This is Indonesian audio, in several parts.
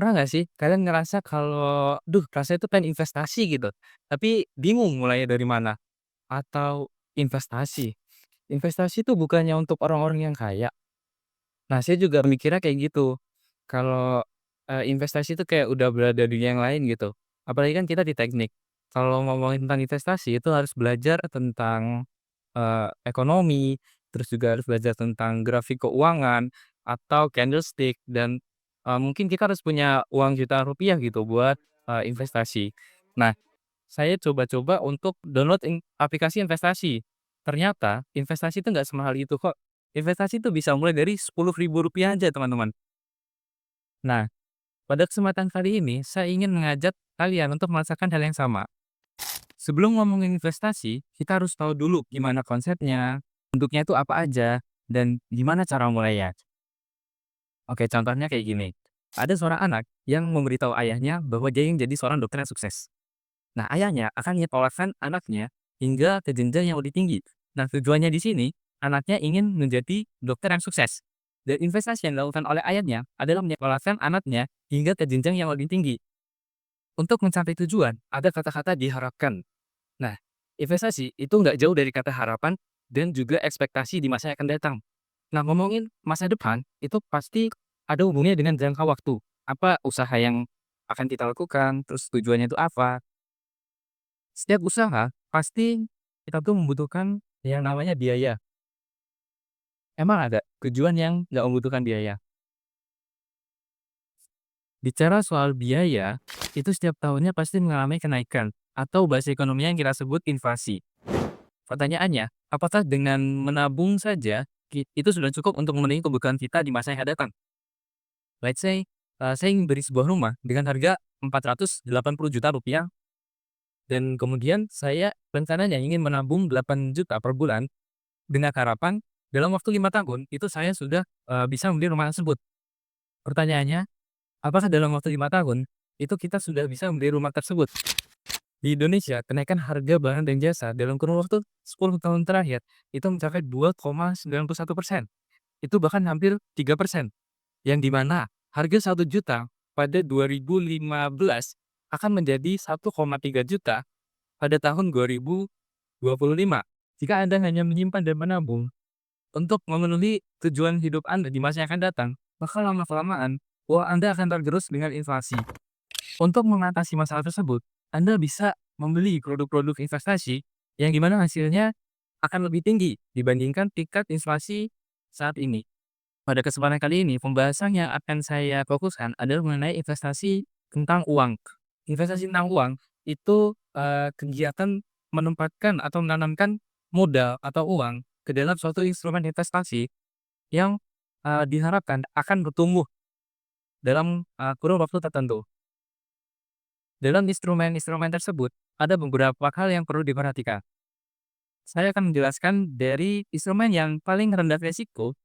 Pernah nggak sih kalian ngerasa kalau, "Duh rasanya tuh pengen investasi," gitu, tapi bingung mulainya dari mana? Atau investasi, investasi itu bukannya untuk orang-orang yang kaya? Nah, saya juga mikirnya kayak gitu. Kalau, investasi itu kayak udah berada di dunia yang lain gitu. Apalagi kan kita di teknik. Kalau ngomongin tentang investasi itu harus belajar tentang, ekonomi, terus juga harus belajar tentang grafik keuangan atau candlestick dan, mungkin kita harus punya uang jutaan rupiah gitu buat, investasi. Nah, saya coba-coba untuk download aplikasi investasi. Ternyata investasi itu nggak semahal itu kok. Investasi itu bisa mulai dari Rp10.000 aja, teman-teman. Nah, pada kesempatan kali ini saya ingin mengajak kalian untuk merasakan hal yang sama. Sebelum ngomongin investasi, kita harus tahu dulu gimana konsepnya, bentuknya itu apa aja, dan gimana cara mulainya. Oke, contohnya kayak gini. Ada seorang anak yang memberitahu ayahnya bahwa dia ingin jadi seorang dokter yang sukses. Nah, ayahnya akan menyekolahkan anaknya hingga ke jenjang yang lebih tinggi. Nah, tujuannya di sini, anaknya ingin menjadi dokter yang sukses. Dan investasi yang dilakukan oleh ayahnya adalah menyekolahkan anaknya hingga ke jenjang yang lebih tinggi. Untuk mencapai tujuan, ada kata-kata diharapkan. Nah, investasi itu nggak jauh dari kata harapan dan juga ekspektasi di masa yang akan datang. Nah, ngomongin masa depan, itu pasti ada hubungannya dengan jangka waktu. Apa usaha yang akan kita lakukan, terus tujuannya itu apa. Setiap usaha pasti kita tuh membutuhkan yang namanya biaya. Emang ada tujuan yang nggak membutuhkan biaya? Bicara soal biaya, itu setiap tahunnya pasti mengalami kenaikan atau bahasa ekonominya yang kita sebut inflasi. Pertanyaannya, apakah dengan menabung saja itu sudah cukup untuk memenuhi kebutuhan kita di masa yang akan datang? Let's say, saya ingin beli sebuah rumah dengan harga Rp480 juta dan kemudian saya rencananya ingin menabung 8 juta per bulan dengan harapan dalam waktu 5 tahun itu saya sudah, bisa membeli rumah tersebut. Pertanyaannya, apakah dalam waktu 5 tahun itu kita sudah bisa membeli rumah tersebut? Di Indonesia, kenaikan harga barang dan jasa dalam kurun waktu 10 tahun terakhir itu mencapai 2,91%. Itu bahkan hampir 3%, yang di mana harga 1 juta pada 2015 akan menjadi 1,3 juta pada tahun 2025. Jika Anda hanya menyimpan dan menabung untuk memenuhi tujuan hidup Anda di masa yang akan datang, maka lama-kelamaan uang Anda akan tergerus dengan inflasi. Untuk mengatasi masalah tersebut, Anda bisa membeli produk-produk investasi yang dimana hasilnya akan lebih tinggi dibandingkan tingkat inflasi saat ini. Pada kesempatan kali ini, pembahasan yang akan saya fokuskan adalah mengenai investasi tentang uang. Investasi tentang uang itu kegiatan menempatkan atau menanamkan modal atau uang ke dalam suatu instrumen investasi yang diharapkan akan bertumbuh dalam kurun waktu tertentu. Dalam instrumen-instrumen tersebut, ada beberapa hal yang perlu diperhatikan. Saya akan menjelaskan dari instrumen yang paling rendah risiko,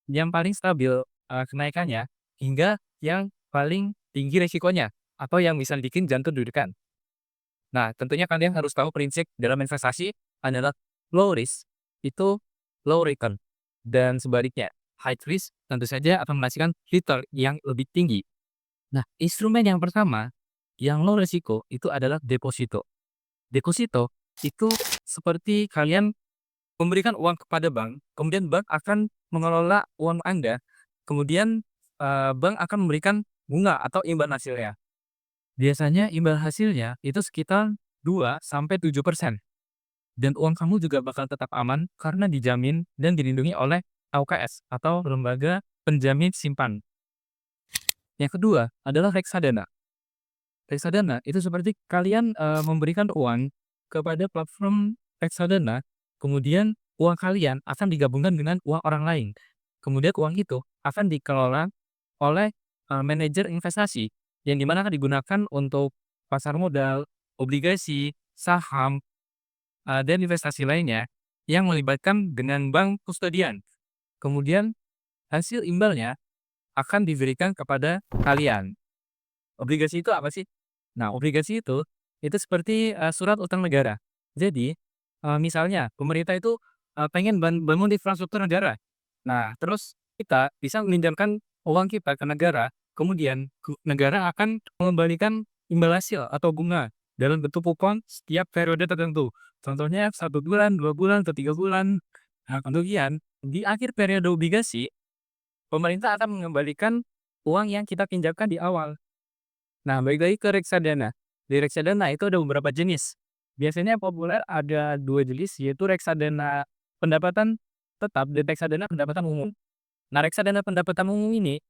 yang paling stabil kenaikannya, hingga yang paling tinggi risikonya, atau yang bisa bikin jantung deg-degan. Nah, tentunya kalian harus tahu prinsip dalam investasi adalah low risk itu low return, dan sebaliknya, high risk tentu saja akan menghasilkan return yang lebih tinggi. Nah, instrumen yang pertama yang low risiko itu adalah deposito. Deposito itu seperti kalian memberikan uang kepada bank, kemudian bank akan mengelola uang Anda, kemudian, bank akan memberikan bunga atau imbal hasilnya. Biasanya imbal hasilnya itu sekitar 2 sampai 7%, dan uang kamu juga bakal tetap aman karena dijamin dan dilindungi oleh LKS atau Lembaga Penjamin Simpan. Yang kedua adalah reksadana. Reksadana itu seperti kalian, memberikan uang kepada platform reksadana, kemudian uang kalian akan digabungkan dengan uang orang lain. Kemudian uang itu akan dikelola oleh, manajer investasi, yang di mana akan digunakan untuk pasar modal, obligasi, saham, dan investasi lainnya yang melibatkan dengan bank kustodian. Kemudian hasil imbalnya akan diberikan kepada kalian. Obligasi itu apa sih? Nah, obligasi itu seperti, surat utang negara. Jadi, misalnya pemerintah itu, pengen bangun infrastruktur negara. Nah, terus kita bisa meminjamkan uang kita ke negara, Kemudian negara akan mengembalikan imbal hasil atau bunga dalam bentuk kupon setiap periode tertentu. Contohnya 1 bulan, 2 bulan, atau 3 bulan. Nah, kemudian di akhir periode obligasi, pemerintah akan mengembalikan uang yang kita pinjamkan di awal. Nah, balik lagi ke reksadana. Di reksadana itu ada beberapa jenis. Biasanya yang populer ada 2 jenis, yaitu reksadana pendapatan tetap dan reksadana pendapatan umum. Nah, reksadana pendapatan umum ini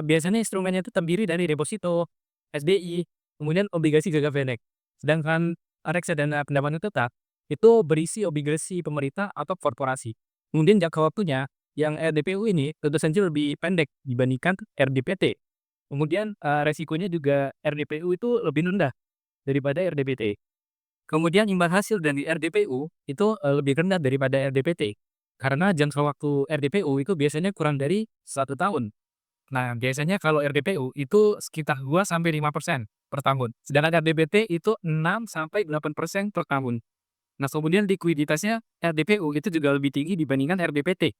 biasanya instrumennya itu terdiri dari deposito, SBI, kemudian obligasi jangka pendek. Sedangkan reksadana pendapatan tetap itu berisi obligasi pemerintah atau korporasi. Kemudian jangka waktunya yang RDPU ini tentu saja lebih pendek dibandingkan RDPT. Kemudian resikonya juga RDPU itu lebih rendah daripada RDPT. Kemudian imbal hasil dari RDPU itu lebih rendah daripada RDPT. Karena jangka waktu RDPU itu biasanya kurang dari 1 tahun. Nah, biasanya kalau RDPU itu sekitar 2-5% per tahun. Sedangkan RDPT itu 6-8% per tahun. Nah, kemudian likuiditasnya RDPU itu juga lebih tinggi dibandingkan RDPT.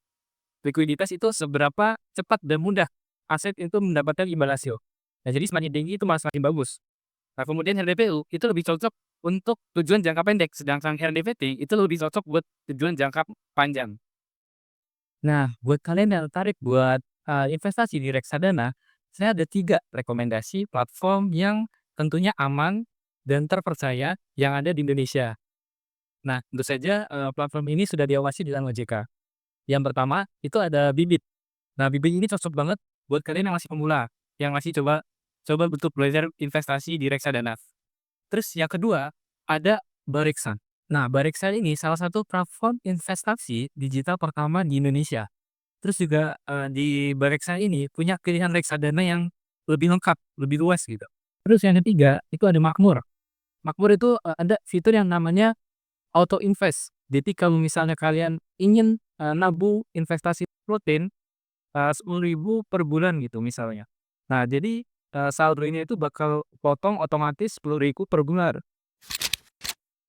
Likuiditas itu seberapa cepat dan mudah aset itu mendapatkan imbal hasil. Nah, jadi semakin tinggi itu malah semakin bagus. Nah, kemudian RDPU itu lebih cocok untuk tujuan jangka pendek, sedangkan RDPT itu lebih cocok buat tujuan jangka panjang. Nah, buat kalian yang tertarik buat investasi di reksadana, saya ada 3 rekomendasi platform yang tentunya aman dan terpercaya yang ada di Indonesia. Nah, tentu saja platform ini sudah diawasi dengan OJK. Yang pertama itu ada Bibit. Nah, Bibit ini cocok banget buat kalian yang masih pemula, yang masih coba coba untuk belajar investasi di reksadana. Terus yang kedua, ada Bareksa. Nah, Bareksa ini salah satu platform investasi digital pertama di Indonesia. Terus juga, di Bareksa ini punya pilihan reksadana yang lebih lengkap, lebih luas gitu. Terus yang ketiga, itu ada Makmur. Makmur itu, ada fitur yang namanya auto invest. Jadi kalau misalnya kalian ingin, nabung investasi rutin, 10.000 per bulan gitu misalnya. Nah, jadi, saldonya itu bakal potong otomatis 10.000 per bulan.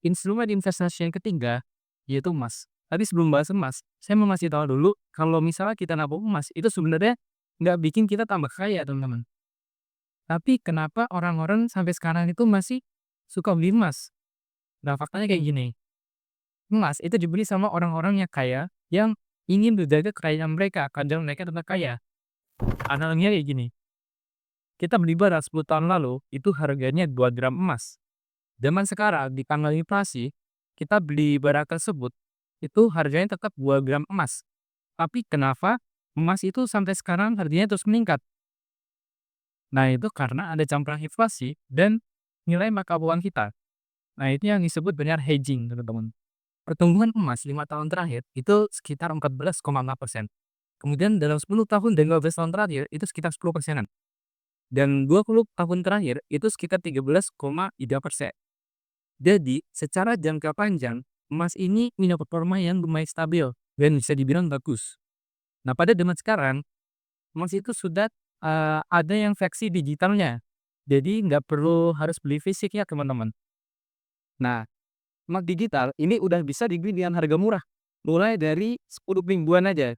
Instrumen investasi yang ketiga, yaitu emas. Tapi sebelum bahas emas, saya mau ngasih tahu dulu kalau misalnya kita nabung emas itu sebenarnya nggak bikin kita tambah kaya, teman-teman. Tapi kenapa orang-orang sampai sekarang itu masih suka beli emas? Nah, faktanya kayak gini, emas itu dibeli sama orang-orang yang kaya yang ingin menjaga kekayaan mereka, kadang mereka tetap kaya. Analoginya kayak gini, kita beli barang 10 tahun lalu itu harganya 2 gram emas. Zaman sekarang di tanggal inflasi, kita beli barang tersebut itu harganya tetap 2 gram emas. Tapi kenapa emas itu sampai sekarang harganya terus meningkat? Nah, itu karena ada campuran inflasi dan nilai mata uang kita. Nah, itu yang disebut dengan hedging, teman-teman. Pertumbuhan emas 5 tahun terakhir itu sekitar 14,4%. Kemudian dalam 10 tahun dan 15 tahun terakhir itu sekitar 10%-an. Dan 20 tahun terakhir itu sekitar 13,3%. Jadi, secara jangka panjang, emas ini punya performa yang lumayan stabil dan bisa dibilang bagus. Nah, pada zaman sekarang, emas itu sudah ada yang versi digitalnya. Jadi, nggak perlu harus beli fisik ya, teman-teman. Nah, emas digital ini udah bisa dibeli dengan harga murah, mulai dari 10 ribuan aja.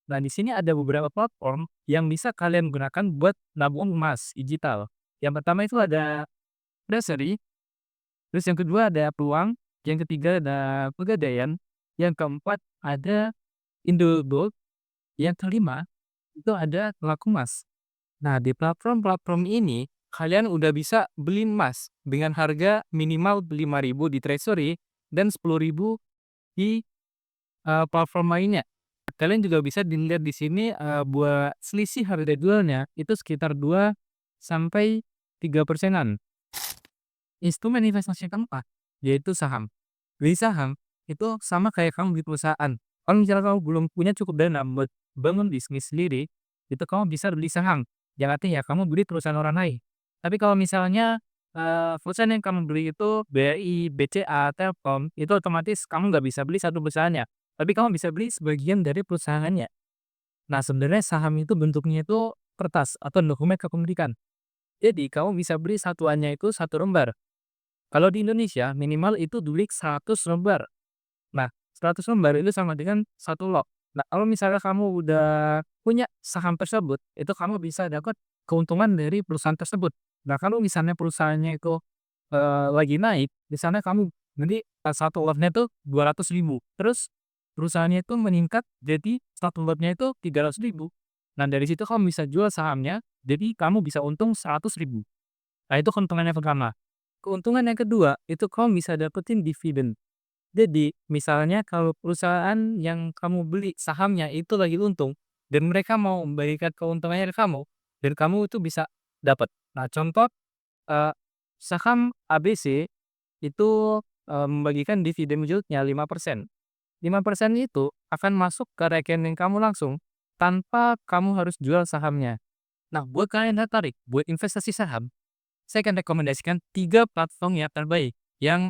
Nah, di sini ada beberapa platform yang bisa kalian gunakan buat nabung emas digital. Yang pertama itu ada Treasury, terus yang kedua ada Peluang, yang ketiga ada Pegadaian, yang keempat ada Indogold, yang kelima itu ada Lakumas. Nah, di platform-platform ini kalian udah bisa beli emas dengan harga minimal 5.000 di Treasury dan 10.000 di platform lainnya. Kalian juga bisa dilihat di sini, buat selisih harga jualnya itu sekitar 2-3%-an. Instrumen investasi yang keempat, yaitu saham. Beli saham itu sama kayak kamu beli perusahaan. Kalau misalnya kamu belum punya cukup dana buat bangun bisnis sendiri, itu kamu bisa beli saham. Yang artinya kamu beli perusahaan orang lain. Tapi kalau misalnya perusahaan yang kamu beli itu BRI, BCA, Telkom, itu otomatis kamu nggak bisa beli satu perusahaannya. Tapi kamu bisa beli sebagian dari perusahaannya. Nah, sebenarnya saham itu bentuknya itu kertas atau dokumen kepemilikan. Jadi kamu bisa beli satuannya itu 1 lembar. Kalau di Indonesia minimal itu beli 100 lembar. Nah, 100 lembar itu sama dengan 1 lot. Nah, kalau misalnya kamu udah punya saham tersebut, itu kamu bisa dapat keuntungan dari perusahaan tersebut. Nah, kalau misalnya perusahaannya itu, lagi naik, misalnya kamu nanti, satu lotnya itu 200.000, terus perusahaannya itu meningkat jadi satu lotnya itu 300.000. Nah, dari situ kamu bisa jual sahamnya, jadi kamu bisa untung 100.000. Nah, itu keuntungan yang pertama. Keuntungan yang kedua, itu kamu bisa dapetin dividen. Jadi, misalnya kalau perusahaan yang kamu beli sahamnya itu lagi untung, dan mereka mau membagikan keuntungannya ke kamu, dan kamu itu bisa dapat. Nah, contoh, eee, saham ABC itu, membagikan dividen yieldnya 5%. 5% itu akan masuk ke rekening kamu langsung, tanpa kamu harus jual sahamnya. Nah, buat kalian yang tertarik buat investasi saham, saya akan rekomendasikan 3 platform yang terbaik, yang,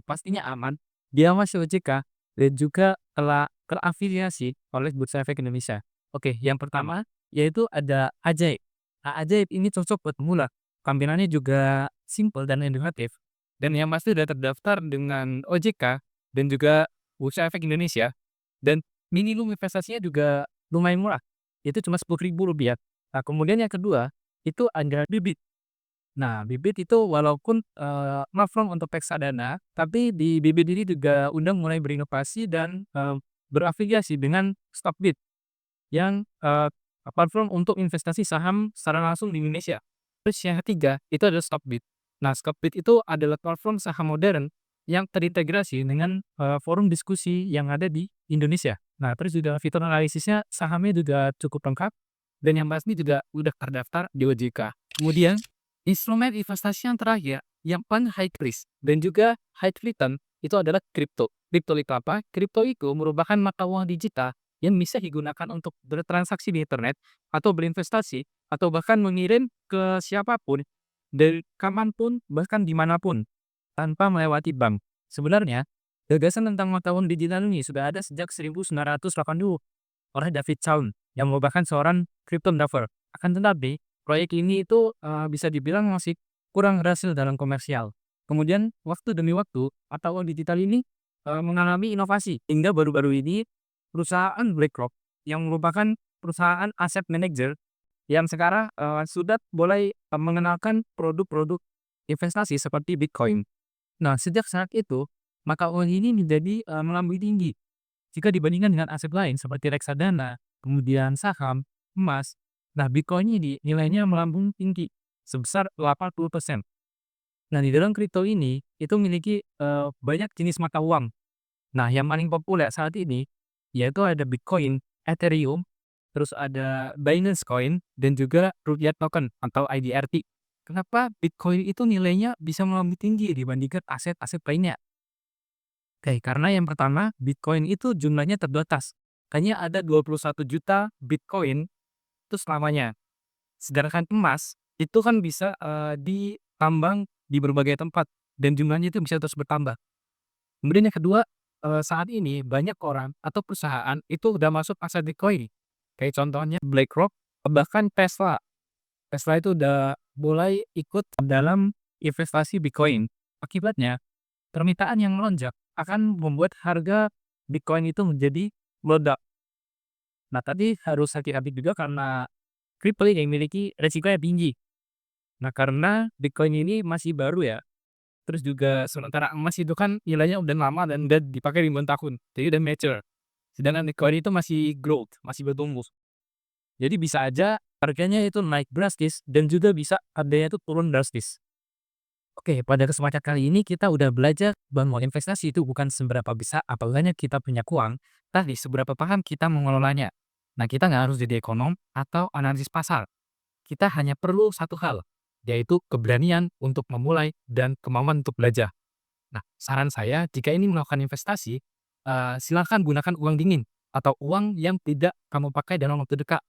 pastinya aman, diawasi OJK, dan juga telah terafiliasi oleh Bursa Efek Indonesia. Oke, yang pertama yaitu ada Ajaib. Nah, Ajaib ini cocok buat pemula, tampilannya juga simpel dan inovatif, dan yang pasti sudah terdaftar dengan OJK dan juga Bursa Efek Indonesia, dan minimum investasinya juga lumayan murah, itu cuma Rp10.000. Nah, kemudian yang kedua, itu ada Bibit. Nah, Bibit itu walaupun, platform untuk reksadana, tapi di Bibit ini juga udah mulai berinovasi dan, berafiliasi dengan Stockbit yang, platform untuk investasi saham secara langsung di Indonesia. Terus yang ketiga, itu adalah Stockbit. Nah, Stockbit itu adalah platform saham modern yang terintegrasi dengan, forum diskusi yang ada di Indonesia. Nah, terus juga fitur analisisnya sahamnya juga cukup lengkap, dan yang pasti juga udah terdaftar di OJK. Kemudian, instrumen investasi yang terakhir, yang paling high risk dan juga high return, itu adalah kripto. Kripto itu apa? Kripto itu merupakan mata uang digital yang bisa digunakan untuk bertransaksi di internet, atau berinvestasi, atau bahkan mengirim ke siapapun, dari kapanpun, bahkan dimanapun, tanpa melewati bank. Sebenarnya, gagasan tentang mata uang digital ini sudah ada sejak 1980 oleh David Chaum yang merupakan seorang cryptographer. Akan tetapi, proyek ini itu, bisa dibilang masih kurang berhasil dalam komersial. Kemudian waktu demi waktu, mata uang digital ini, mengalami inovasi hingga baru-baru ini perusahaan BlackRock yang merupakan perusahaan aset manager yang sekarang, sudah mulai, mengenalkan produk-produk investasi seperti Bitcoin. Nah, sejak saat itu, maka uang ini menjadi, melambung tinggi jika dibandingkan dengan aset lain seperti reksadana, kemudian saham, emas. Nah, Bitcoin ini nilainya melambung tinggi sebesar 80%. Nah, di dalam kripto ini itu memiliki, banyak jenis mata uang. Nah, yang paling populer saat ini yaitu ada Bitcoin, Ethereum, terus ada Binance Coin, dan juga Rupiah Token atau IDRT. Kenapa Bitcoin itu nilainya bisa melambung tinggi dibandingkan aset-aset lainnya? Oke, karena yang pertama, Bitcoin itu jumlahnya terbatas. Hanya ada 21 juta Bitcoin itu selamanya. Sedangkan emas itu kan bisa, ditambang di berbagai tempat dan jumlahnya itu bisa terus bertambah. Kemudian yang kedua, saat ini banyak orang atau perusahaan itu udah masuk pasar Bitcoin. Kayak contohnya BlackRock, bahkan Tesla. Tesla itu udah mulai ikut dalam investasi Bitcoin. Akibatnya, permintaan yang melonjak akan membuat harga Bitcoin itu menjadi meledak. Nah, tapi harus hati-hati juga karena kripto yang memiliki resiko yang tinggi. Nah, karena Bitcoin ini masih baru ya, terus juga sementara emas itu kan nilainya udah lama dan udah dipakai ribuan tahun, jadi udah mature. Sedangkan Bitcoin itu masih growth, masih bertumbuh. Jadi bisa aja harganya itu naik drastis dan juga bisa harganya itu turun drastis. Oke, pada kesempatan kali ini kita udah belajar bahwa investasi itu bukan seberapa besar apa banyak kita punya uang, tapi seberapa paham kita mengelolanya. Nah, kita nggak harus jadi ekonom atau analisis pasar. Kita hanya perlu satu hal, yaitu keberanian untuk memulai dan kemauan untuk belajar. Nah, saran saya jika ini melakukan investasi, silakan gunakan uang dingin atau uang yang tidak kamu pakai dalam waktu dekat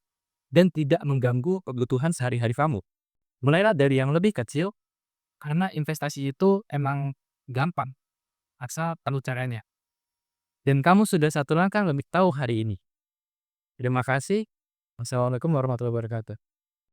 dan tidak mengganggu kebutuhan sehari-hari kamu. Mulailah dari yang lebih kecil, karena investasi itu emang gampang, asal tahu caranya. Dan kamu sudah satu langkah lebih tahu hari ini. Terima kasih. Wassalamualaikum warahmatullahi wabarakatuh.